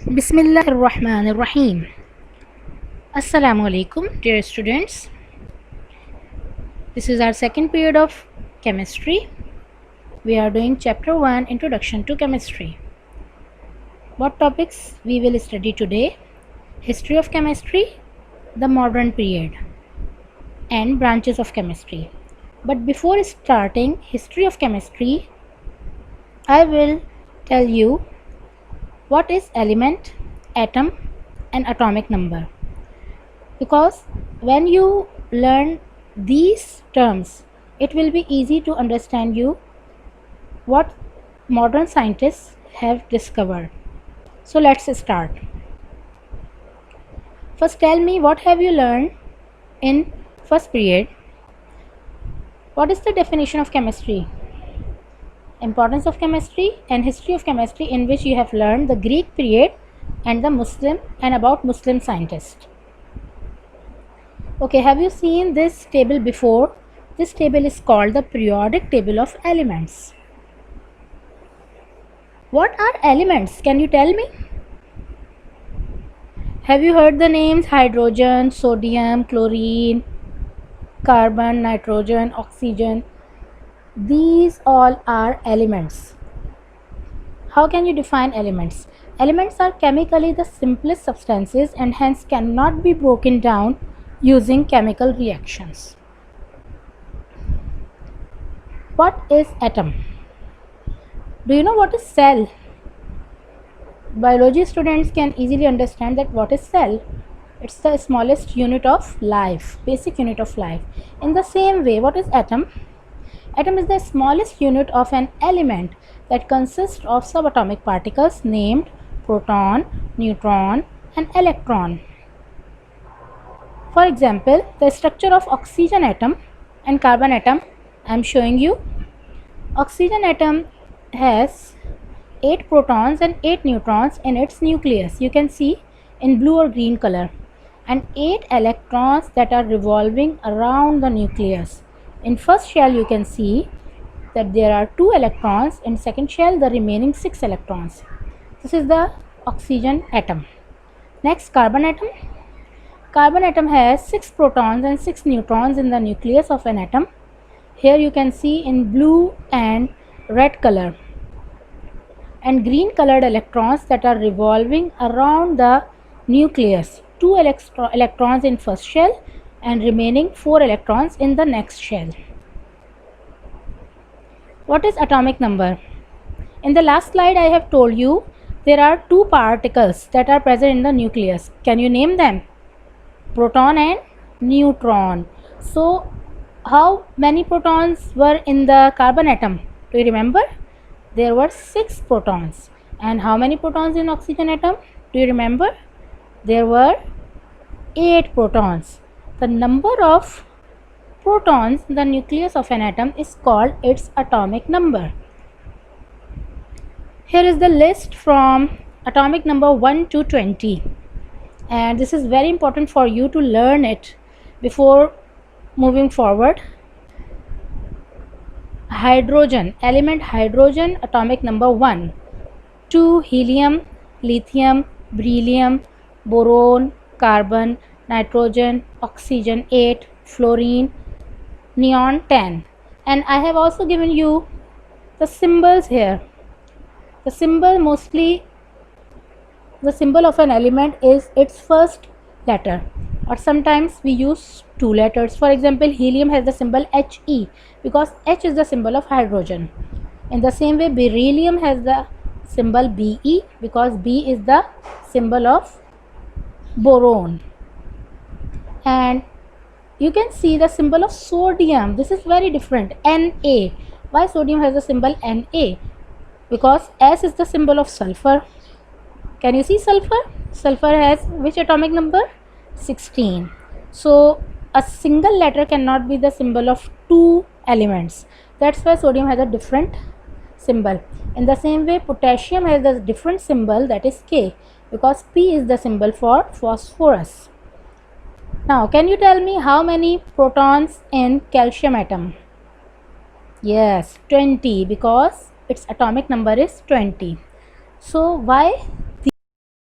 Bismillahirrahmanirrahim. Assalamu alaikum, dear students. This is our second period of chemistry. We are doing chapter 1, Introduction to Chemistry. What topics we will study today? History of chemistry, the modern period, and branches of chemistry. But before starting history of chemistry, I will tell you what is element, atom, and atomic number. Because when you learn these terms, it will be easy to understand you what modern scientists have discovered. So let's start. First, tell me, what have you learned in first period? What is the definition of chemistry? Importance of chemistry and history of chemistry, in which you have learned the Greek period and the Muslim and about Muslim scientists. Okay, have you seen this table before? This table is called the periodic table of elements. What are elements? Can you tell me? Have you heard the names hydrogen, sodium, chlorine, carbon, nitrogen, oxygen? These all are elements. How can you define elements? Elements are chemically the simplest substances and hence cannot be broken down using chemical reactions. What is atom? Do you know what is cell? Biology students can easily understand that what is cell. It's the smallest unit of life, basic unit of life. In the same way, what is atom? Atom is the smallest unit of an element that consists of subatomic particles named proton, neutron, and electron. For example, the structure of oxygen atom and carbon atom I am showing you. Oxygen atom has 8 protons and 8 neutrons in its nucleus. You can see in blue or green color, and 8 electrons that are revolving around the nucleus. In first shell you can see that there are 2 electrons, in second shell the remaining 6 electrons. This is the oxygen atom. Next, carbon atom. Carbon atom has 6 protons and 6 neutrons in the nucleus of an atom. Here you can see in blue and red color, and green colored electrons that are revolving around the nucleus. 2 electrons in first shell and remaining 4 electrons in the next shell. What is atomic number? In the last slide I have told you there are 2 particles that are present in the nucleus. Can you name them? Proton and neutron. So how many protons were in the carbon atom? Do you remember? There were 6 protons. And how many protons in oxygen atom? Do you remember? There were 8 protons. The number of protons in the nucleus of an atom is called its atomic number. Here is the list from atomic number 1 to 20. And this is very important for you to learn it before moving forward. Hydrogen, element hydrogen, atomic number 1. 2 helium, lithium, beryllium, boron, carbon, nitrogen, oxygen 8, fluorine, neon 10. And I have also given you the symbols here. The symbol the symbol of an element is its first letter, or sometimes we use 2 letters. For example, helium has the symbol He because H is the symbol of hydrogen. In the same way, beryllium has the symbol Be because B is the symbol of boron. And you can see the symbol of sodium. This is very different, Na. Why sodium has the symbol Na? Because S is the symbol of sulfur. Can you see sulfur? Sulfur has which atomic number? 16. So a single letter cannot be the symbol of 2 elements. That's why sodium has a different symbol. In the same way, potassium has a different symbol, that is K, because P is the symbol for phosphorus. Now, can you tell me how many protons in calcium atom? Yes, 20, because its atomic number is 20. So why